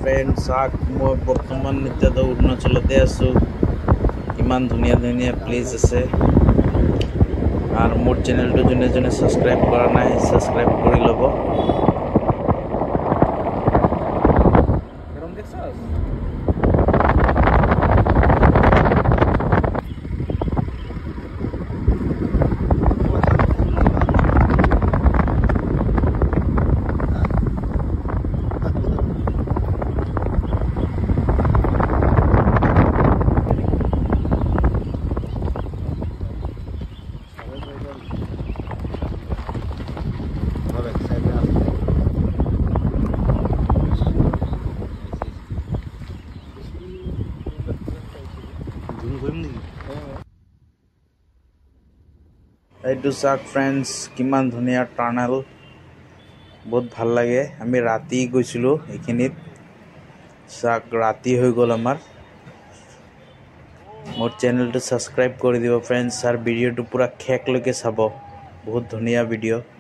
Friend চাওক মই বৰ্তমান এতিয়া অৰুণাচলতে আছোঁ। ইমান ধুনীয়া ধুনীয়া প্লেচ আছে আৰু মোৰ চেনেলটো যোনে যোনে ছাবস্ক্ৰাইব কৰা নাই ছাবস্ক্ৰাইব কৰি ল'ব। এইটো চাওক ফ্ৰেণ্ডছ কিমান ধুনীয়া টানেল, বহুত ভাল লাগে। আমি ৰাতি গৈছিলোঁ এইখিনিত, চাওক ৰাতি হৈ গ'ল আমাৰ। মোৰ চেনেলটো ছাবস্ক্ৰাইব কৰি দিব ফ্ৰেণ্ডছ আৰু ভিডিঅ'টো পুৰা শেষলৈকে চাব, বহুত ধুনীয়া ভিডিঅ'।